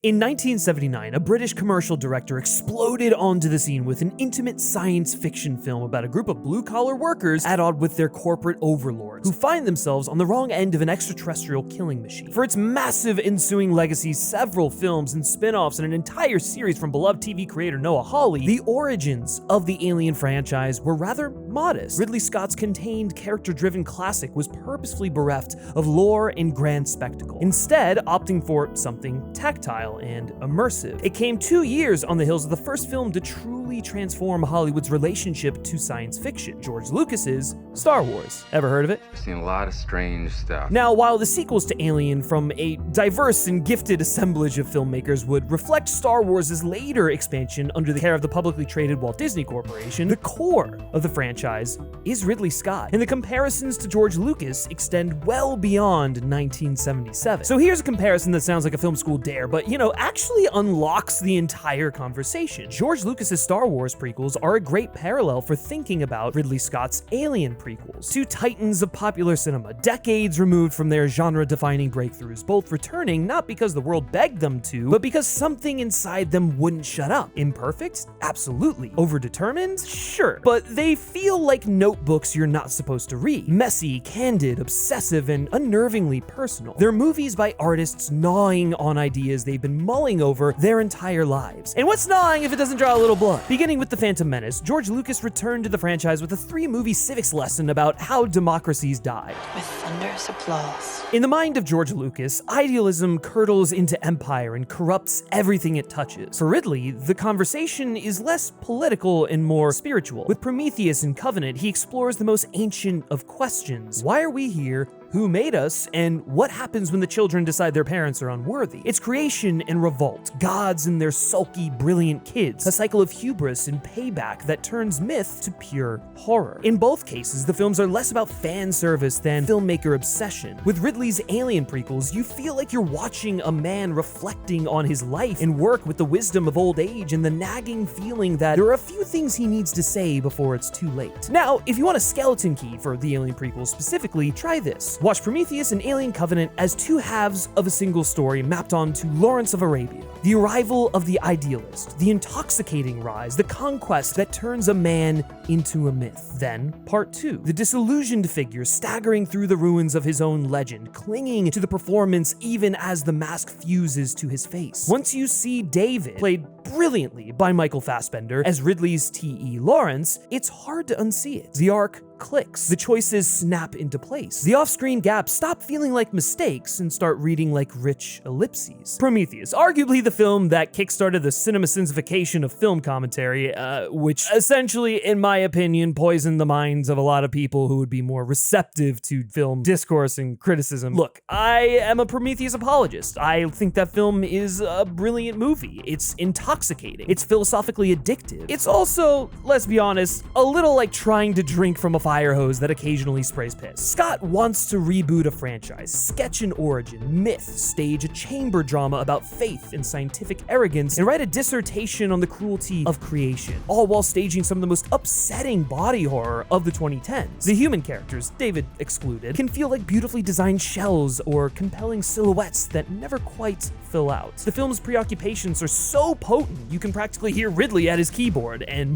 In 1979, a British commercial director exploded onto the scene with an intimate science fiction film about a group of blue-collar workers at odds with their corporate overlords, who find themselves on the wrong end of an extraterrestrial killing machine. For its massive ensuing legacy, several films and spin-offs, and an entire series from beloved TV creator Noah Hawley, the origins of the Alien franchise were rather modest. Ridley Scott's contained, character-driven classic was purposefully bereft of lore and grand spectacle, instead opting for something tactile and immersive. It came 2 years on the heels of the first film to truly transform Hollywood's relationship to science fiction, George Lucas's Star Wars. Ever heard of it? I've seen a lot of strange stuff. Now, while the sequels to Alien from a diverse and gifted assemblage of filmmakers would reflect Star Wars' later expansion under the care of the publicly traded Walt Disney Corporation, the core of the franchise is Ridley Scott, and the comparisons to George Lucas extend well beyond 1977. So here's a comparison that sounds like a film school dare, but actually unlocks the entire conversation. George Lucas's Star Wars prequels are a great parallel for thinking about Ridley Scott's Alien prequels. Two titans of popular cinema, decades removed from their genre-defining breakthroughs, both returning not because the world begged them to, but because something inside them wouldn't shut up. Imperfect? Absolutely. Overdetermined? Sure. But they feel like notebooks you're not supposed to read. Messy, candid, obsessive, and unnervingly personal. They're movies by artists gnawing on ideas they've been mulling over their entire lives. And what's gnawing if it doesn't draw a little blood? Beginning with The Phantom Menace, George Lucas returned to the franchise with a 3-movie civics lesson about how democracies die. With thunderous applause. In the mind of George Lucas, idealism curdles into empire and corrupts everything it touches. For Ridley, the conversation is less political and more spiritual. With Prometheus and Covenant, he explores the most ancient of questions. Why are we here? Who made us, and what happens when the children decide their parents are unworthy? It's creation and revolt, gods and their sulky, brilliant kids, a cycle of hubris and payback that turns myth to pure horror. In both cases, the films are less about fan service than filmmaker obsession. With Ridley's Alien prequels, you feel like you're watching a man reflecting on his life and work with the wisdom of old age and the nagging feeling that there are a few things he needs to say before it's too late. Now, if you want a skeleton key for the Alien prequels specifically, try this. Watch Prometheus and Alien Covenant as two halves of a single story mapped onto Lawrence of Arabia. The arrival of the idealist, the intoxicating rise, the conquest that turns a man into a myth. Then, part 2, the disillusioned figure staggering through the ruins of his own legend, clinging to the performance even as the mask fuses to his face. Once you see David, played brilliantly by Michael Fassbender, as Ridley's T.E. Lawrence, it's hard to unsee it. The arc clicks. The choices snap into place. The off-screen gaps stop feeling like mistakes and start reading like rich ellipses. Prometheus, arguably the film that kickstarted the cinema-sensification of film commentary, which essentially, in my opinion, poisoned the minds of a lot of people who would be more receptive to film discourse and criticism. Look, I am a Prometheus apologist. I think that film is a brilliant movie. It's intoxicating. It's philosophically addictive. It's also, let's be honest, a little like trying to drink from a fire hose that occasionally sprays piss. Scott wants to reboot a franchise, sketch an origin, myth, stage a chamber drama about faith and scientific arrogance, and write a dissertation on the cruelty of creation, all while staging some of the most upsetting body horror of the 2010s. The human characters, David excluded, can feel like beautifully designed shells or compelling silhouettes that never quite fill out. The film's preoccupations are so potent, you can practically hear Ridley at his keyboard, and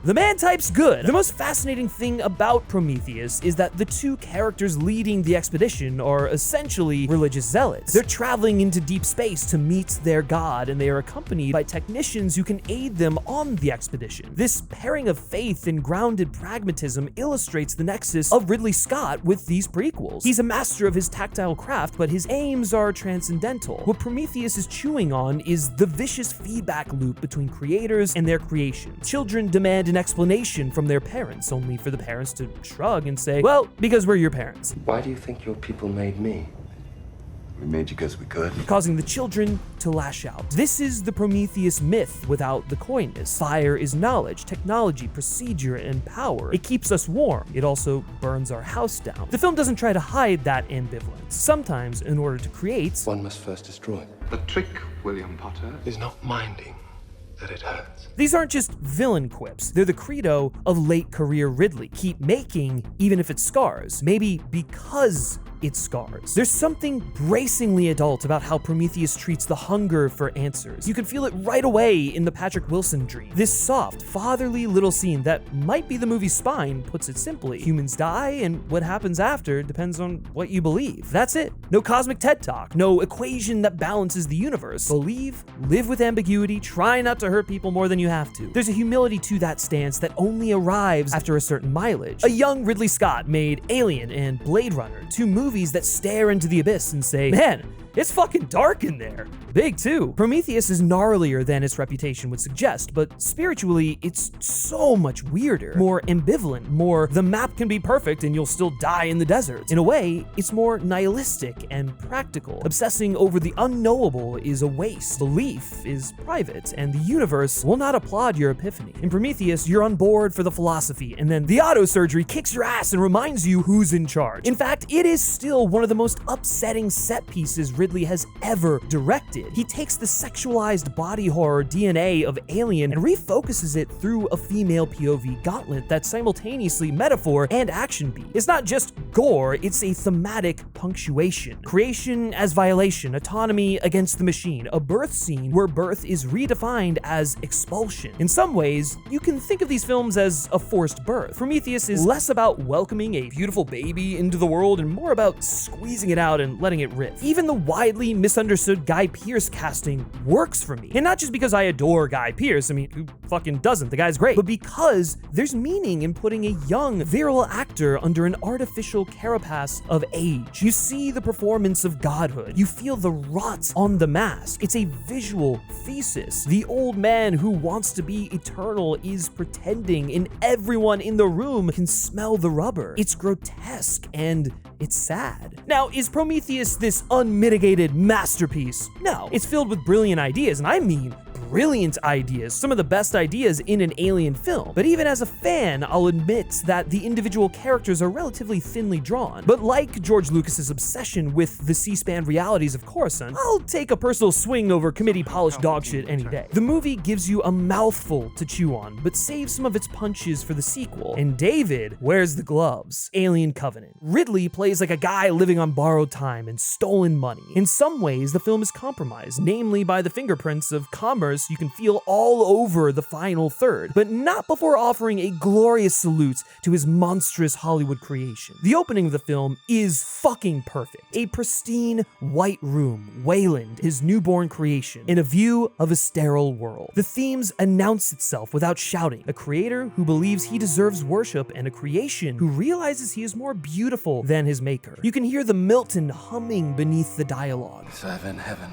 the man types good. The most fascinating thing about Prometheus is that the two characters leading the expedition are essentially religious zealots. They're traveling into deep space to meet their god, and they are accompanied by technicians who can aid them on the expedition. This pairing of faith and grounded pragmatism illustrates the nexus of Ridley Scott with these prequels. He's a master of his tactile craft, but his aims are transcendental. What Prometheus is chewing on is the vicious feedback loop between creators and their creation. Children demand an explanation from their parents, only for the parents to shrug and say, well, because we're your parents. Why do you think your people made me? We made you because we could. Causing the children to lash out. This is the Prometheus myth without the coyness. Fire is knowledge, technology, procedure, and power. It keeps us warm. It also burns our house down. The film doesn't try to hide that ambivalence. Sometimes, in order to create, one must first destroy. The trick, William Potter, is not minding that it hurts. These aren't just villain quips. They're the credo of late career Ridley. Keep making, even if it scars. Maybe because its scars. There's something bracingly adult about how Prometheus treats the hunger for answers. You can feel it right away in the Patrick Wilson dream. This soft, fatherly little scene that might be the movie's spine puts it simply. Humans die, and what happens after depends on what you believe. That's it. No cosmic TED Talk, no equation that balances the universe. Believe, live with ambiguity, try not to hurt people more than you have to. There's a humility to that stance that only arrives after a certain mileage. A young Ridley Scott made Alien and Blade Runner, two movies that stare into the abyss and say, man, it's fucking dark in there. Big too. Prometheus is gnarlier than its reputation would suggest, but spiritually, it's so much weirder, more ambivalent, more the map can be perfect and you'll still die in the desert. In a way, it's more nihilistic and practical. Obsessing over the unknowable is a waste. Belief is private, and the universe will not applaud your epiphany. In Prometheus, you're on board for the philosophy, and then the autosurgery kicks your ass and reminds you who's in charge. In fact, it is still one of the most upsetting set pieces Ridley has ever directed. He takes the sexualized body horror DNA of Alien and refocuses it through a female POV gauntlet that's simultaneously metaphor and action beat. It's not just gore, it's a thematic punctuation. Creation as violation, autonomy against the machine, a birth scene where birth is redefined as expulsion. In some ways, you can think of these films as a forced birth. Prometheus is less about welcoming a beautiful baby into the world and more about squeezing it out and letting it rip. Even the widely misunderstood Guy Pearce casting works for me. And not just because I adore Guy Pearce, I mean, who fucking doesn't? The guy's great. But because there's meaning in putting a young, virile actor under an artificial carapace of age. You see the performance of godhood. You feel the rot on the mask. It's a visual thesis. The old man who wants to be eternal is pretending, and everyone in the room can smell the rubber. It's grotesque and it's sad. Now, is Prometheus this unmitigated masterpiece? No, it's filled with brilliant ideas, and I mean brilliant ideas, some of the best ideas in an Alien film. But even as a fan, I'll admit that the individual characters are relatively thinly drawn. But like George Lucas's obsession with the C-SPAN realities of Coruscant, I'll take a personal swing over committee-polished dogshit any day. The movie gives you a mouthful to chew on, but saves some of its punches for the sequel. And David wears the gloves. Alien Covenant. Ridley plays like a guy living on borrowed time and stolen money. In some ways, the film is compromised, namely by the fingerprints of commerce you can feel all over the final third, but not before offering a glorious salute to his monstrous Hollywood creation. The opening of the film is fucking perfect. A pristine white room, Wayland, his newborn creation, in a view of a sterile world. The themes announce itself without shouting. A creator who believes he deserves worship and a creation who realizes he is more beautiful than his maker. You can hear the Milton humming beneath the dialogue. Serve in heaven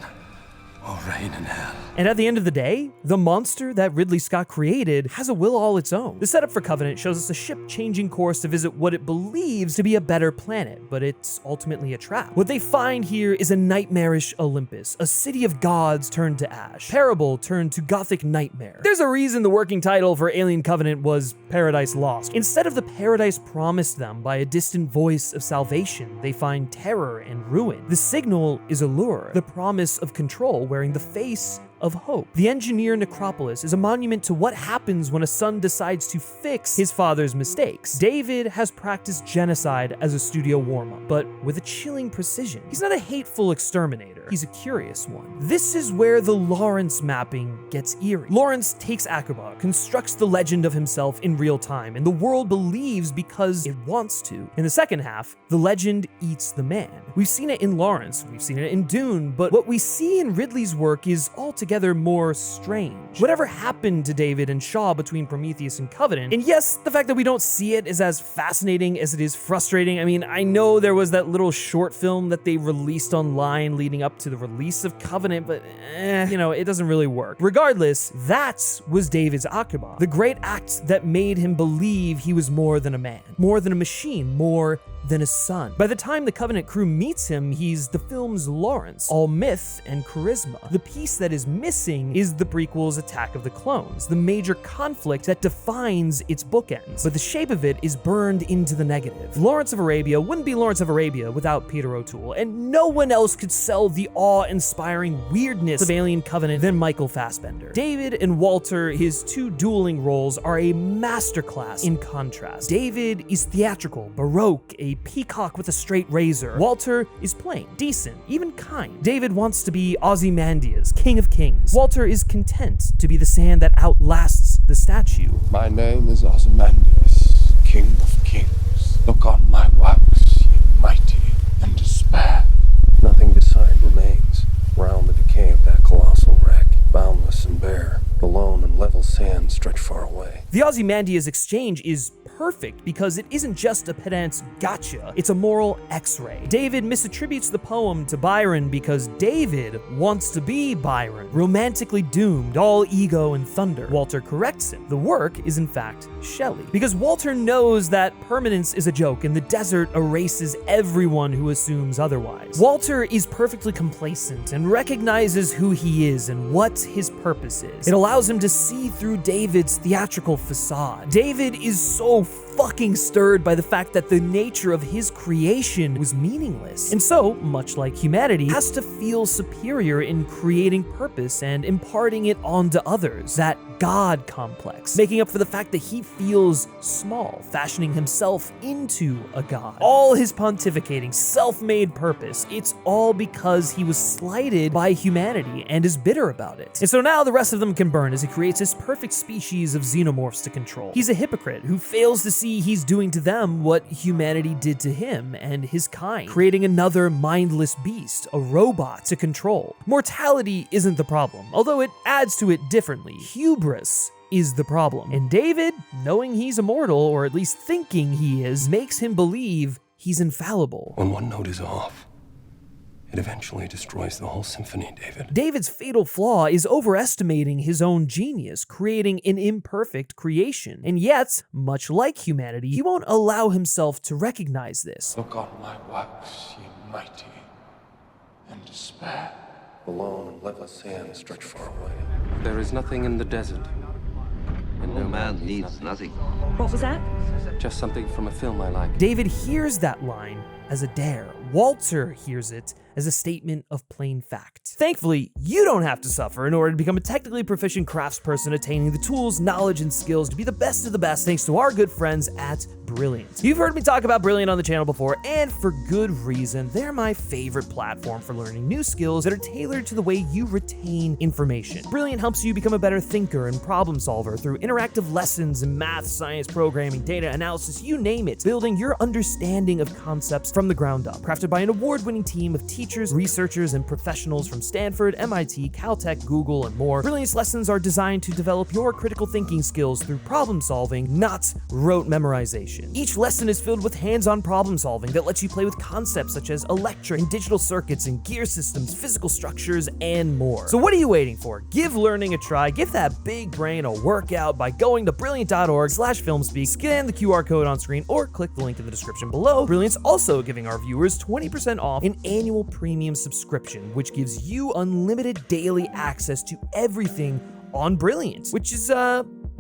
or reign in hell. And at the end of the day, the monster that Ridley Scott created has a will all its own. The setup for Covenant shows us a ship changing course to visit what it believes to be a better planet, but it's ultimately a trap. What they find here is a nightmarish Olympus, a city of gods turned to ash, parable turned to gothic nightmare. There's a reason the working title for Alien Covenant was Paradise Lost. Instead of the paradise promised them by a distant voice of salvation, they find terror and ruin. The signal is a lure, the promise of control wearing the face of hope. The engineer necropolis is a monument to what happens when a son decides to fix his father's mistakes. David has practiced genocide as a studio warm-up, but with a chilling precision. He's not a hateful exterminator, he's a curious one. This is where the Lawrence mapping gets eerie. Lawrence takes Aqaba, constructs the legend of himself in real time, and the world believes because it wants to. In the second half, the legend eats the man. We've seen it in Lawrence, we've seen it in Dune, but what we see in Ridley's work is altogether more strange. Whatever happened to David and Shaw between Prometheus and Covenant, and yes, the fact that we don't see it is as fascinating as it is frustrating. I mean, I know there was that little short film that they released online leading up to the release of Covenant, but it doesn't really work. Regardless, that was David's Aqaba, the great act that made him believe he was more than a man, more than a machine, more than a son. By the time the Covenant crew meets him, he's the film's Lawrence, all myth and charisma. The piece that is missing is the prequel's Attack of the Clones, the major conflict that defines its bookends, but the shape of it is burned into the negative. Lawrence of Arabia wouldn't be Lawrence of Arabia without Peter O'Toole, and no one else could sell the awe-inspiring weirdness of Alien Covenant than Michael Fassbender. David and Walter, his two dueling roles, are a masterclass in contrast. David is theatrical, baroque, a a peacock with a straight razor. Walter is plain, decent, even kind. David wants to be Ozymandias, king of kings. Walter is content to be the sand that outlasts the statue. My name is Ozymandias, king of kings. Look on my works, ye mighty, and despair. Nothing beside remains, round the decay of that colossal wreck, boundless and bare. The lone and level sand stretch far away. The Ozymandias exchange is perfect because it isn't just a pedant's gotcha, it's a moral x-ray. David misattributes the poem to Byron because David wants to be Byron, romantically doomed, all ego and thunder. Walter corrects him. The work is in fact Shelley, because Walter knows that permanence is a joke and the desert erases everyone who assumes otherwise. Walter is perfectly complacent and recognizes who he is and what his purpose is. It allows him to see through David's theatrical facade. David is so fucking stirred by the fact that the nature of his creation was meaningless. And so, much like humanity, has to feel superior in creating purpose and imparting it onto others. That God complex, making up for the fact that he feels small, fashioning himself into a god. All his pontificating, self-made purpose, it's all because he was slighted by humanity and is bitter about it. And so now the rest of them can burn as he creates his perfect species of xenomorphs to control. He's a hypocrite who fails to see he's doing to them what humanity did to him and his kind, creating another mindless beast, a robot to control. Mortality isn't the problem, although it adds to it differently. Hubris is the problem. And David, knowing he's immortal, or at least thinking he is, makes him believe he's infallible. When one note is off, it eventually destroys the whole symphony, David. David's fatal flaw is overestimating his own genius, creating an imperfect creation. And yet, much like humanity, he won't allow himself to recognize this. Look on my works, ye mighty, and despair. The lone and level sand stretch far away. There is nothing in the desert. And no man needs nothing. What was that? Just something from a film I like. David hears that line as a dare. Walter hears it as a statement of plain fact. Thankfully, you don't have to suffer in order to become a technically proficient craftsperson attaining the tools, knowledge, and skills to be the best of the best thanks to our good friends at Brilliant. You've heard me talk about Brilliant on the channel before, and for good reason. They're my favorite platform for learning new skills that are tailored to the way you retain information. Brilliant helps you become a better thinker and problem solver through interactive lessons in math, science, programming, data analysis, you name it, building your understanding of concepts from the ground up. Crafted by an award-winning team of teachers, researchers, and professionals from Stanford, MIT, Caltech, Google, and more. Brilliant's lessons are designed to develop your critical thinking skills through problem solving, not rote memorization. Each lesson is filled with hands-on problem solving that lets you play with concepts such as electric and digital circuits and gear systems, physical structures, and more. So what are you waiting for? Give learning a try. Give that big brain a workout by going to brilliant.org/filmspeak, scan the QR code on screen, or click the link in the description below. Brilliant's also giving our viewers 20% off an annual premium subscription, which gives you unlimited daily access to everything on Brilliant, which is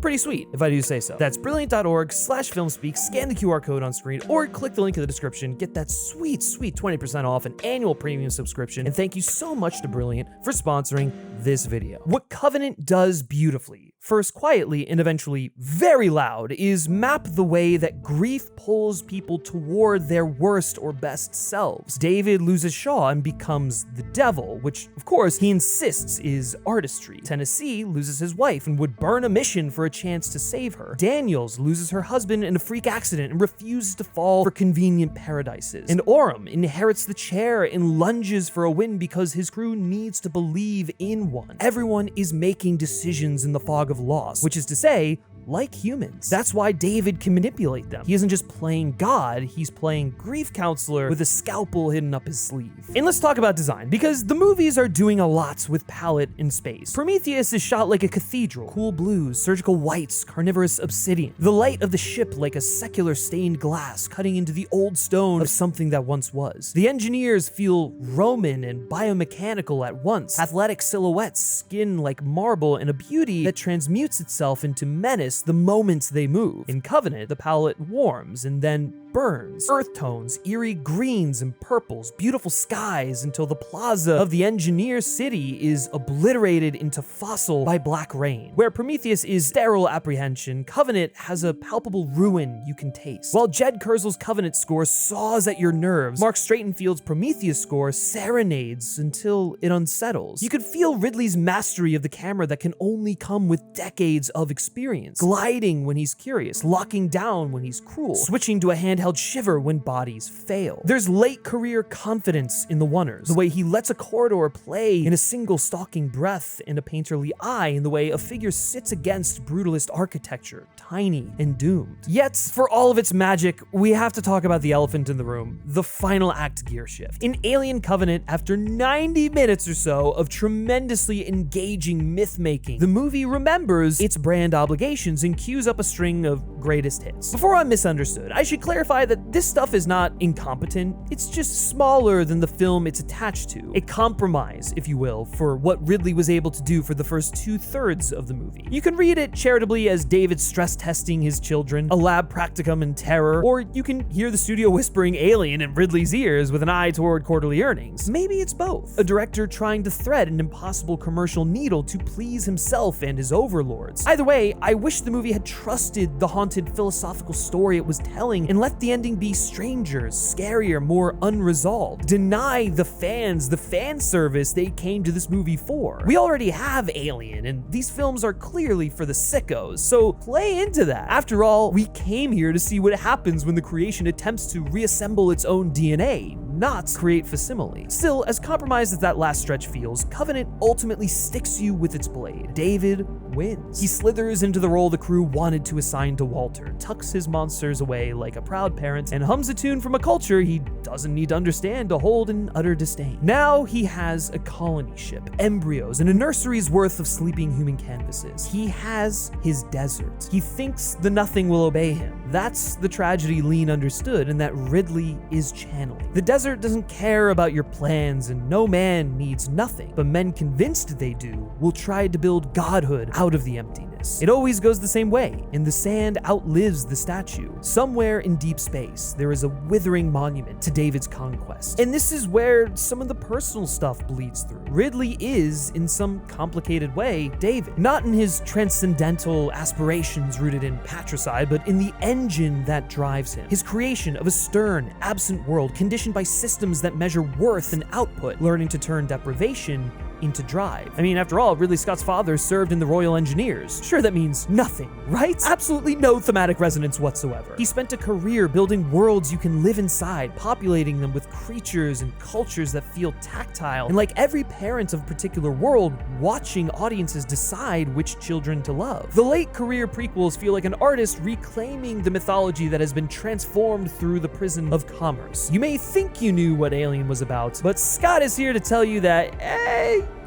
pretty sweet, if I do say so. That's brilliant.org/filmspeak, scan the QR code on screen, or click the link in the description, get that sweet 20% off an annual premium subscription, and thank you so much to Brilliant for sponsoring this video. What Covenant does beautifully, first quietly and eventually very loud, is map the way that grief pulls people toward their worst or best selves. David loses Shaw and becomes the devil, which of course he insists is artistry. Tennessee loses his wife and would burn a mission for a chance to save her. Daniels loses her husband in a freak accident and refuses to fall for convenient paradises. And Orem inherits the chair and lunges for a win because his crew needs to believe in one. Everyone is making decisions in the fog of loss, which is to say, like humans. That's why David can manipulate them. He isn't just playing God, he's playing grief counselor with a scalpel hidden up his sleeve. And let's talk about design, because the movies are doing a lot with palette and space. Prometheus is shot like a cathedral, cool blues, surgical whites, carnivorous obsidian. The light of the ship like a secular stained glass cutting into the old stone of something that once was. The engineers feel Roman and biomechanical at once, athletic silhouettes, skin like marble, and a beauty that transmutes itself into menace the moment they move. In Covenant, the palette warms and then burns. Earth tones, eerie greens and purples, beautiful skies until the plaza of the engineer city is obliterated into fossil by black rain. Where Prometheus is sterile apprehension, Covenant has a palpable ruin you can taste. While Jed Kurzel's Covenant score saws at your nerves, Mark Straitenfield's Prometheus score serenades until it unsettles. You could feel Ridley's mastery of the camera that can only come with decades of experience, gliding when he's curious, locking down when he's cruel, switching to a handheld shiver when bodies fail. There's late career confidence in the Oneers, the way he lets a corridor play in a single stalking breath and a painterly eye, in the way a figure sits against brutalist architecture, tiny and doomed. Yet, for all of its magic, we have to talk about the elephant in the room, the final act gear shift. In Alien Covenant, after 90 minutes or so of tremendously engaging myth-making, the movie remembers its brand obligations and cues up a string of greatest hits. Before I'm misunderstood, I should clarify that this stuff is not incompetent, it's just smaller than the film it's attached to. A compromise, if you will, for what Ridley was able to do for the first 2/3 of the movie. You can read it charitably as David stress testing his children, a lab practicum in terror, or you can hear the studio whispering Alien in Ridley's ears with an eye toward quarterly earnings. Maybe it's both. A director trying to thread an impossible commercial needle to please himself and his overlords. Either way, I wish the movie had trusted the haunted philosophical story it was telling and let the ending be stranger, scarier, more unresolved. Deny the fans the fan service they came to this movie for. We already have Alien, and these films are clearly for the sickos, so play into that. After all, we came here to see what happens when the creation attempts to reassemble its own DNA, not create facsimile. Still, as compromised as that last stretch feels, Covenant ultimately sticks you with its blade. David wins. He slithers into the role the crew wanted to assign to Walter, tucks his monsters away like a proud parent, and hums a tune from a culture he doesn't need to understand to hold in utter disdain. Now he has a colony ship, embryos, and a nursery's worth of sleeping human canvases. He has his desert. He thinks the nothing will obey him. That's the tragedy Lean understood and that Ridley is channeling. The desert doesn't care about your plans, and no man needs nothing, but men convinced they do will try to build godhood out of the emptiness. It always goes the same way, and the sand outlives the statue. Somewhere in deep space, there is a withering monument to David's conquest. And this is where some of the personal stuff bleeds through. Ridley is, in some complicated way, David. Not in his transcendental aspirations rooted in patricide, but in the engine that drives him. His creation of a stern, absent world conditioned by systems that measure worth and output, learning to turn deprivation into drive. I mean, after all, Ridley Scott's father served in the Royal Engineers. Sure, that means nothing, right? Absolutely no thematic resonance whatsoever. He spent a career building worlds you can live inside, populating them with creatures and cultures that feel tactile, and like every parent of a particular world, watching audiences decide which children to love. The late career prequels feel like an artist reclaiming the mythology that has been transformed through the prison of commerce. You may think you knew what Alien was about, but Scott is here to tell you that,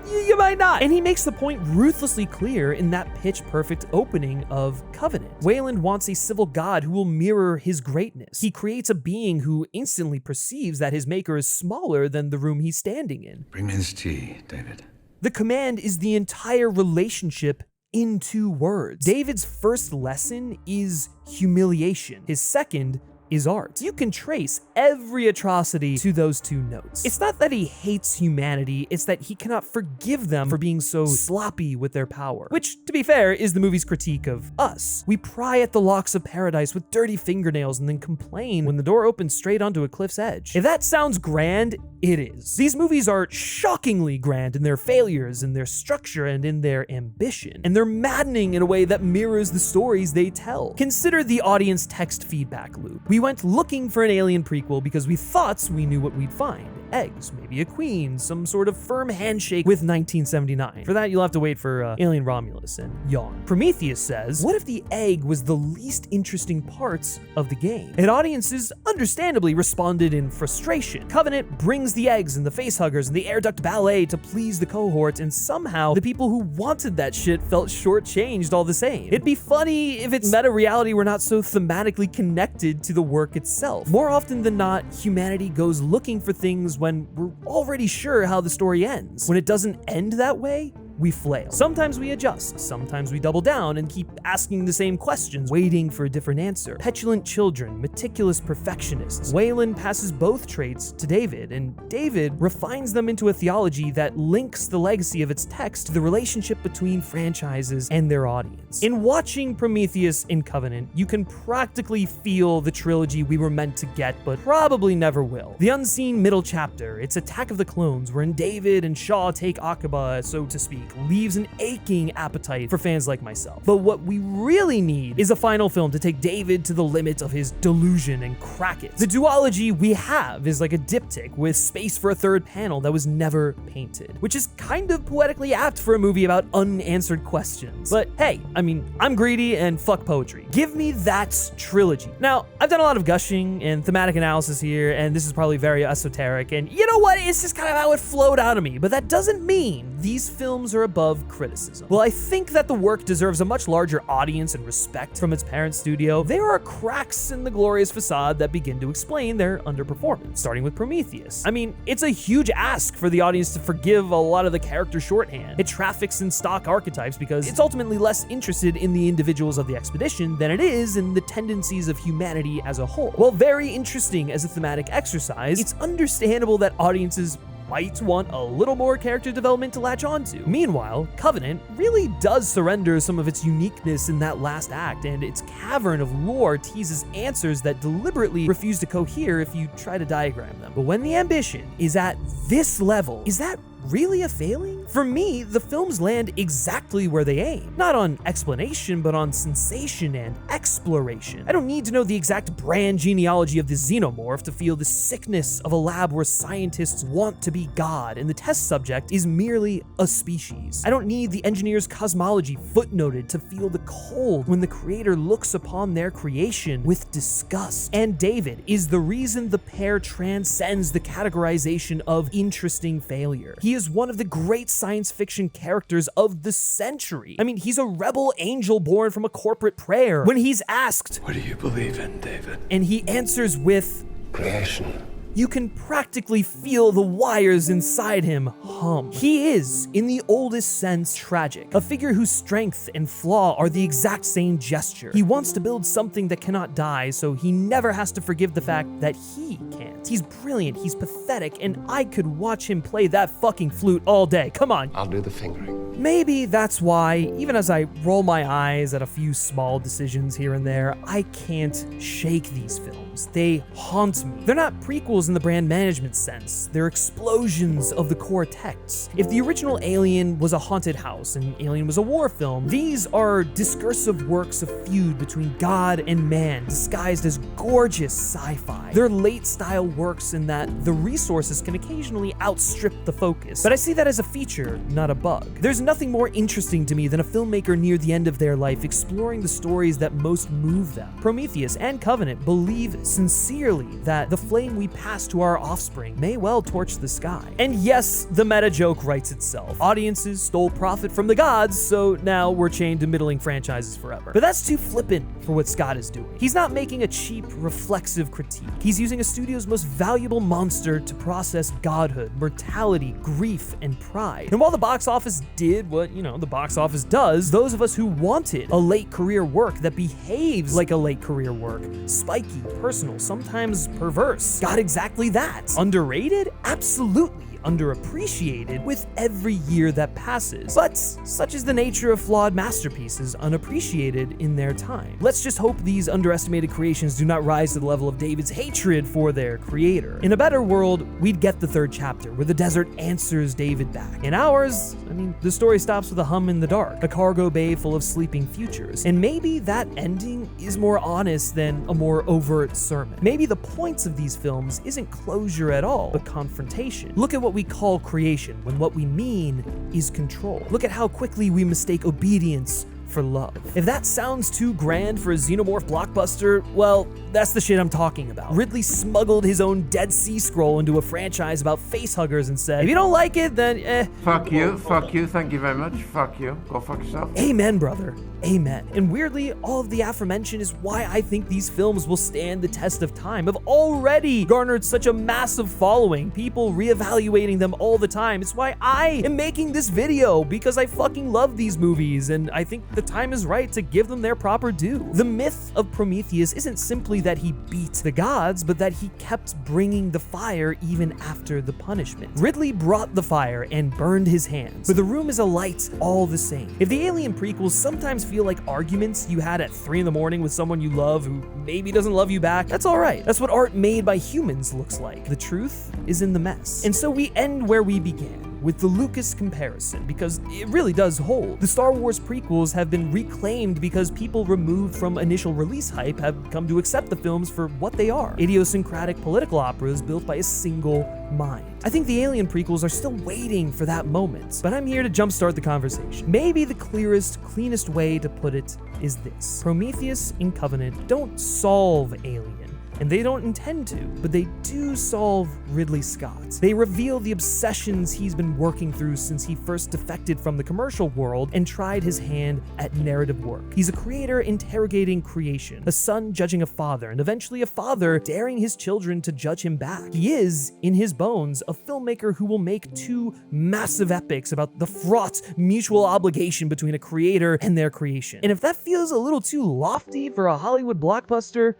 you might not. And he makes the point ruthlessly clear in that pitch-perfect opening of Covenant. Wayland wants a civil god who will mirror his greatness. He creates a being who instantly perceives that his maker is smaller than the room he's standing in. Bring me his tea, David. The command is the entire relationship in 2 words. David's first lesson is humiliation. His second is art. You can trace every atrocity to those 2 notes. It's not that he hates humanity, it's that he cannot forgive them for being so sloppy with their power. Which, to be fair, is the movie's critique of us. We pry at the locks of paradise with dirty fingernails and then complain when the door opens straight onto a cliff's edge. If that sounds grand, it is. These movies are shockingly grand in their failures, in their structure, and in their ambition. And they're maddening in a way that mirrors the stories they tell. Consider the audience text feedback loop. We went looking for an Alien prequel because we thought we knew what we'd find. Eggs, maybe a queen, some sort of firm handshake with 1979. For that, you'll have to wait for Alien Romulus and yawn. Prometheus says, what if the egg was the least interesting parts of the game? And audiences understandably responded in frustration. Covenant brings the eggs and the facehuggers and the air duct ballet to please the cohort, and somehow the people who wanted that shit felt shortchanged all the same. It'd be funny if its meta-reality were not so thematically connected to the work itself. More often than not, humanity goes looking for things when we're already sure how the story ends. When it doesn't end that way, we flail. Sometimes we adjust, sometimes we double down and keep asking the same questions, waiting for a different answer. Petulant children, meticulous perfectionists. Wayland passes both traits to David, and David refines them into a theology that links the legacy of its text to the relationship between franchises and their audience. In watching Prometheus and Covenant, you can practically feel the trilogy we were meant to get, but probably never will. The unseen middle chapter, its Attack of the Clones, wherein David and Shaw take Aqaba, so to speak, leaves an aching appetite for fans like myself. But what we really need is a final film to take David to the limit of his delusion and crack it. The duology we have is like a diptych with space for a third panel that was never painted, which is kind of poetically apt for a movie about unanswered questions. But hey, I mean, I'm greedy and fuck poetry. Give me that trilogy. Now, I've done a lot of gushing and thematic analysis here, and this is probably very esoteric, and you know what? It's just kind of how it flowed out of me, but that doesn't mean these films are above criticism. Well, I think that the work deserves a much larger audience and respect from its parent studio. There are cracks in the glorious facade that begin to explain their underperformance, starting with Prometheus. I mean, it's a huge ask for the audience to forgive a lot of the character shorthand. It traffics in stock archetypes because it's ultimately less interested in the individuals of the expedition than it is in the tendencies of humanity as a whole. While very interesting as a thematic exercise, it's understandable that audiences might want a little more character development to latch onto. Meanwhile, Covenant really does surrender some of its uniqueness in that last act, and its cavern of lore teases answers that deliberately refuse to cohere if you try to diagram them. But when the ambition is at this level, is that really a failing? For me, the films land exactly where they aim. Not on explanation, but on sensation and exploration. I don't need to know the exact brand genealogy of the xenomorph to feel the sickness of a lab where scientists want to be God and the test subject is merely a species. I don't need the engineer's cosmology footnoted to feel the cold when the creator looks upon their creation with disgust. And David is the reason the pair transcends the categorization of interesting failure. He is one of the great science fiction characters of the century. I mean, he's a rebel angel born from a corporate prayer. When he's asked, What do you believe in, David? and he answers with, Creation. you can practically feel the wires inside him hum. He is, in the oldest sense, tragic, a figure whose strength and flaw are the exact same gesture. He wants to build something that cannot die, so he never has to forgive the fact that he can't. He's brilliant, he's pathetic, and I could watch him play that fucking flute all day. Come on. I'll do the fingering. Maybe that's why, even as I roll my eyes at a few small decisions here and there, I can't shake these films. They haunt me. They're not prequels in the brand management sense. They're explosions of the core text. If the original Alien was a haunted house and Alien was a war film, these are discursive works of feud between God and man, disguised as gorgeous sci-fi. They're late-style works in that the resources can occasionally outstrip the focus, but I see that as a feature, not a bug. There's nothing more interesting to me than a filmmaker near the end of their life exploring the stories that most move them. Prometheus and Covenant believe sincerely that the flame we pass to our offspring may well torch the sky. And yes, the meta joke writes itself. Audiences stole profit from the gods, so now we're chained to middling franchises forever. But that's too flippant for what Scott is doing. He's not making a cheap, reflexive critique. He's using a studio's most valuable monster to process godhood, mortality, grief, and pride. And while the box office did what, the box office does, those of us who wanted a late career work that behaves like a late career work, spiky, personal, sometimes perverse, got exactly that. Underrated? Absolutely. Underappreciated with every year that passes. But such is the nature of flawed masterpieces, unappreciated in their time. Let's just hope these underestimated creations do not rise to the level of David's hatred for their creator. In a better world, we'd get the third chapter, where the desert answers David back. In ours, the story stops with a hum in the dark, a cargo bay full of sleeping futures. And maybe that ending is more honest than a more overt sermon. Maybe the points of these films isn't closure at all, but confrontation. Look at what we call creation when what we mean is control. Look at how quickly we mistake obedience for love. If that sounds too grand for a xenomorph blockbuster, well, that's the shit I'm talking about. Ridley smuggled his own Dead Sea Scroll into a franchise about facehuggers and said, if you don't like it, then Fuck you, thank you very much, fuck you, go fuck yourself. Amen, brother. Amen. And weirdly, all of the aforementioned is why I think these films will stand the test of time, have already garnered such a massive following, people reevaluating them all the time. It's why I am making this video, because I fucking love these movies, and I think the time is right to give them their proper due. The myth of Prometheus isn't simply that he beat the gods, but that he kept bringing the fire even after the punishment. Ridley brought the fire and burned his hands, but the room is alight all the same. If the Alien prequels sometimes feel like arguments you had at 3 in the morning with someone you love who maybe doesn't love you back, that's alright. That's what art made by humans looks like. The truth is in the mess. And so we end where we began, with the Lucas comparison, because it really does hold. The Star Wars prequels have been reclaimed because people removed from initial release hype have come to accept the films for what they are: idiosyncratic political operas built by a single mind. I think the Alien prequels are still waiting for that moment, but I'm here to jumpstart the conversation. Maybe the clearest, cleanest way to put it is this: Prometheus and Covenant don't solve Alien, and they don't intend to, but they do solve Ridley Scott. They reveal the obsessions he's been working through since he first defected from the commercial world and tried his hand at narrative work. He's a creator interrogating creation, a son judging a father, and eventually a father daring his children to judge him back. He is, in his bones, a filmmaker who will make 2 massive epics about the fraught mutual obligation between a creator and their creation. And if that feels a little too lofty for a Hollywood blockbuster,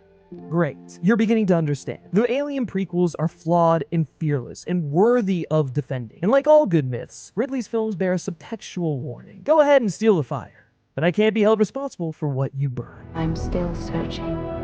great. You're beginning to understand. The Alien prequels are flawed and fearless and worthy of defending. And like all good myths, Ridley's films bear a subtextual warning. Go ahead and steal the fire, but I can't be held responsible for what you burn. I'm still searching.